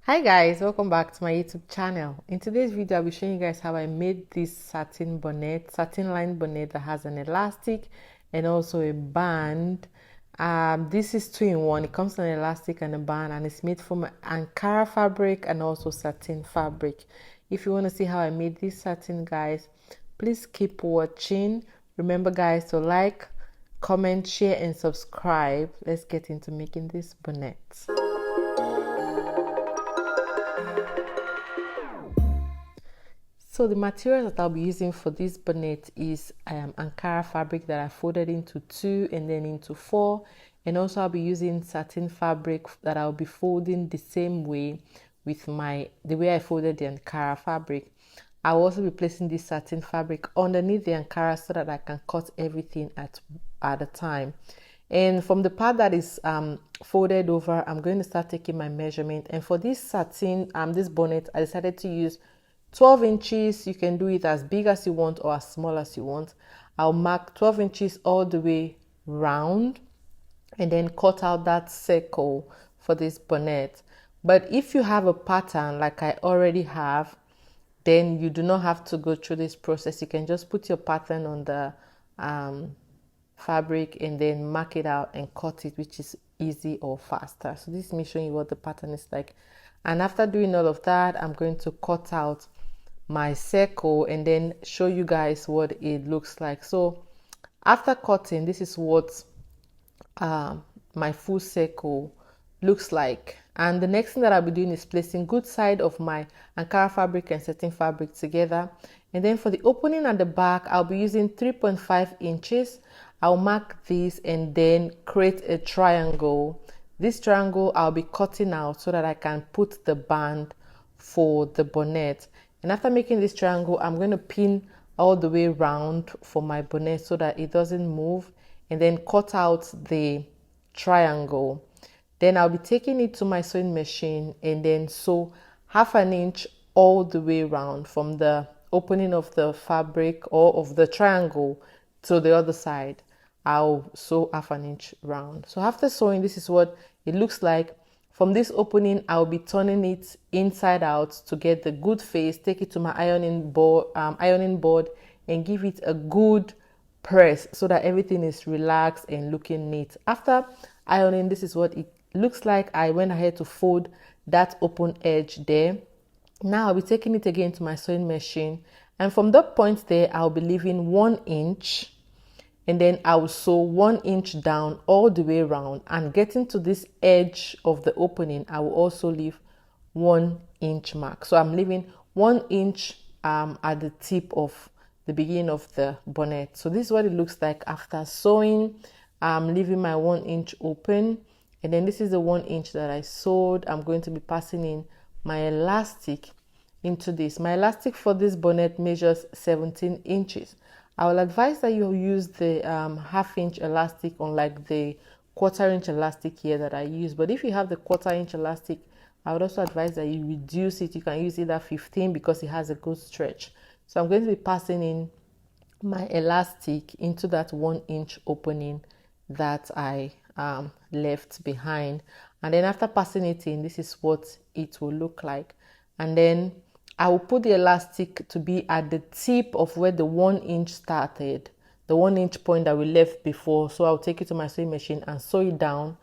Hi guys, welcome back to my YouTube channel. In today's video I'll be showing you guys how I made this satin line bonnet that has an elastic and also a band. This is 2-in-1. It comes with an elastic and a band, and it's made from Ankara fabric and also satin fabric. If you want to see how I made this satin, guys, please keep watching. Remember guys to like, comment, share and subscribe. Let's get into making this bonnet. So the materials that I'll be using for this bonnet is Ankara fabric that I folded into 2 and then into 4, and also I'll be using satin fabric that I'll be folding the same way with the way I folded the Ankara fabric. I'll also be placing this satin fabric underneath the Ankara so that I can cut everything at a time. And from the part that is folded over, I'm going to start taking my measurement. And for this satin, this bonnet, I decided to use 12 inches. You can do it as big as you want or as small as you want. I'll mark 12 inches all the way round and then cut out that circle for this bonnet. But if you have a pattern like I already have, then you do not have to go through this process. You can just put your pattern on the fabric and then mark it out and cut it, which is easy or faster. So this is me showing you what the pattern is like. And after doing all of that, I'm going to cut out my circle and then show you guys what it looks like. So after cutting, this is what my full circle looks like. And the next thing that I'll be doing is placing good side of my Ankara fabric and satin fabric together. And then for the opening at the back, I'll be using 3.5 inches. I'll mark this and then create a triangle. This triangle I'll be cutting out so that I can put the band for the bonnet. And after making this triangle, I'm going to pin all the way round for my bonnet so that it doesn't move, and then cut out the triangle. Then I'll be taking it to my sewing machine and then sew 1/2 inch all the way around from the opening of the fabric or of the triangle to the other side. I'll sew 1/2 inch round. So after sewing, this is what it looks like. From this opening, I'll be turning it inside out to get the good face, take it to my ironing board and give it a good press so that everything is relaxed and looking neat. After ironing, this is what it looks like. I went ahead to fold that open edge there. Now I'll be taking it again to my sewing machine, and from that point there, I'll be leaving 1 inch, and then I will sew 1 inch down all the way around, and getting to this edge of the opening, I will also leave 1 inch mark. So I'm leaving 1 inch at the tip of the beginning of the bonnet. So this is what it looks like after sewing. I'm leaving my 1 inch open, and then this is the 1 inch that I sewed. I'm going to be passing in my elastic into this. My elastic for this bonnet measures 17 inches. I will advise that you use the 1/2 inch elastic, unlike the 1/4 inch elastic here that I use. But if you have the 1/4 inch elastic, I would also advise that you reduce it. You can use either 15 because it has a good stretch. So I'm going to be passing in my elastic into that 1 inch opening that I left behind. And then after passing it in, this is what it will look like. And then I will put the elastic to be at the tip of where the 1 inch started, the 1 inch point that we left before. So I'll take it to my sewing machine and sew it down.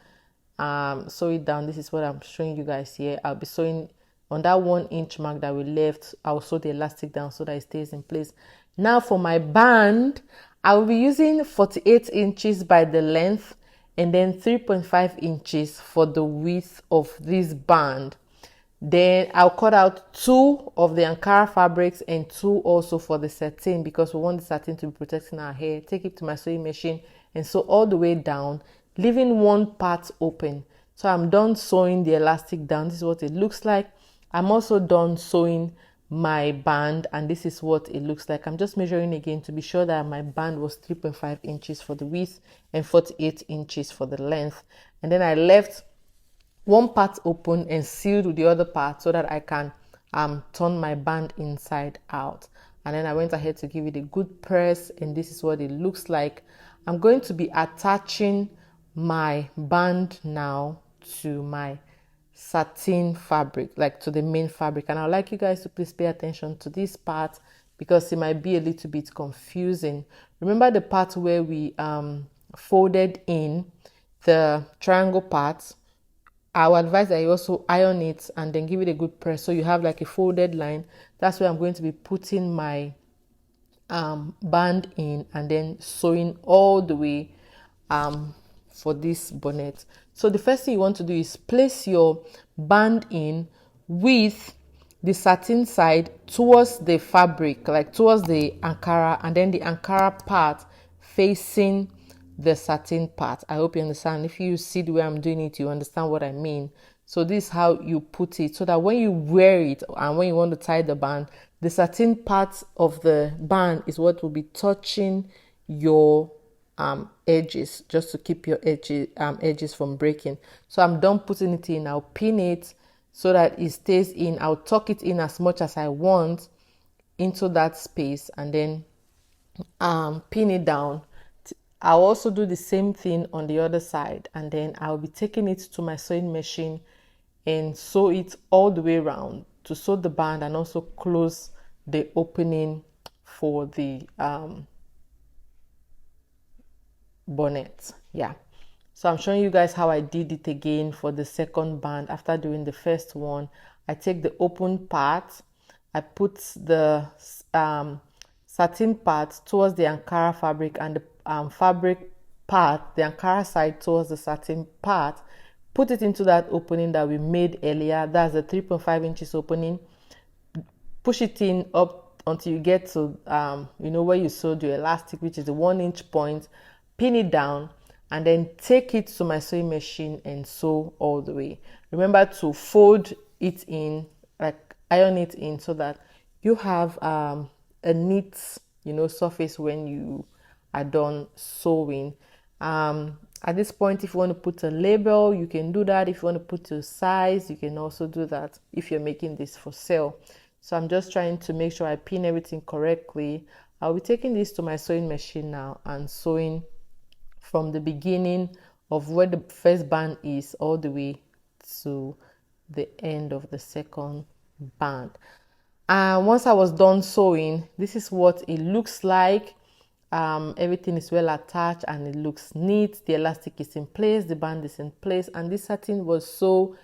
This is what I'm showing you guys here. I'll be sewing on that 1 inch mark that we left. I'll sew the elastic down so that it stays in place. Now for my band, I will be using 48 inches by the length and then 3.5 inches for the width of this band. Then I'll cut out 2 of the Ankara fabrics and 2 also for the satin, because we want the satin to be protecting our hair. Take it to my sewing machine and sew all the way down, leaving one part open. So I'm done sewing the elastic down. This is what it looks like. I'm also done sewing my band, and this is what it looks like. I'm just measuring again to be sure that my band was 3.5 inches for the width and 48 inches for the length. And then I left one part open and sealed with the other part so that I can turn my band inside out. And then I went ahead to give it a good press, and this is what it looks like. I'm going to be attaching my band now to my satin fabric, like to the main fabric. And I'd like you guys to please pay attention to this part because it might be a little bit confusing. Remember the part where we folded in the triangle part? I would advise that you also iron it and then give it a good press so you have like a folded line. That's where I'm going to be putting my band in and then sewing all the way for this bonnet. So the first thing you want to do is place your band in with the satin side towards the fabric, like towards the Ankara, and then the Ankara part facing the satin part. I hope you understand. If you see the way I'm doing it, you understand what I mean. So this is how you put it so that when you wear it and when you want to tie the band, the satin part of the band is what will be touching your edges, just to keep your edges from breaking. So I'm done putting it in. I'll pin it so that it stays in. I'll tuck it in as much as I want into that space and then pin it down. I'll also do the same thing on the other side, and then I'll be taking it to my sewing machine and sew it all the way around to sew the band and also close the opening for the bonnet. Yeah, so I'm showing you guys how I did it again for the second band. After doing the first one, I take the open part, I put the satin part towards the Ankara fabric and the fabric part, the Ankara side towards the satin part, put it into that opening that we made earlier. That's the 3.5 inches opening. Push it in up until you get to where you sewed your elastic, which is the 1 inch point. Pin it down and then take it to my sewing machine and sew all the way. Remember to fold it in, like iron it in, so that you have a neat surface when you are done sewing. At this point, if you want to put a label, you can do that. If you want to put your size, you can also do that if you're making this for sale. So I'm just trying to make sure I pin everything correctly. I'll be taking this to my sewing machine now and sewing from the beginning of where the first band is all the way to the end of the second band. And once I was done sewing, this is what it looks like. Everything is well attached and it looks neat. The elastic is in place, the band is in place, and this satin was so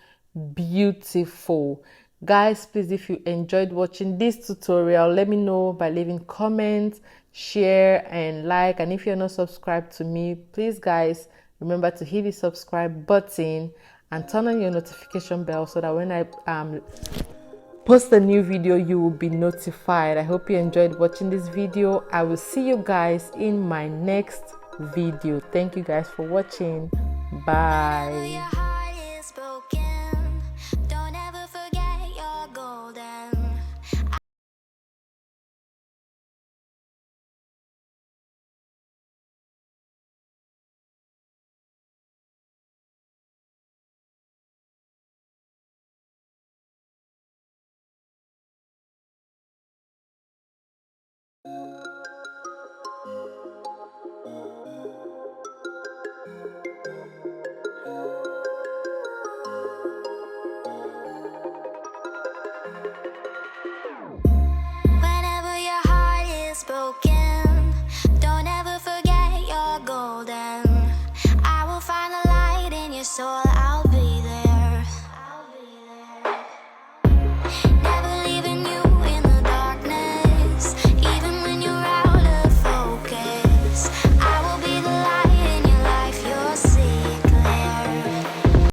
beautiful. Guys, please, if you enjoyed watching this tutorial, let me know by leaving comments, share and like. And if you're not subscribed to me, please guys, remember to hit the subscribe button and turn on your notification bell so that when I post a new video, you will be notified. I hope you enjoyed watching this video. I will see you guys in my next video. Thank you guys for watching. Bye. Whenever your heart is broken.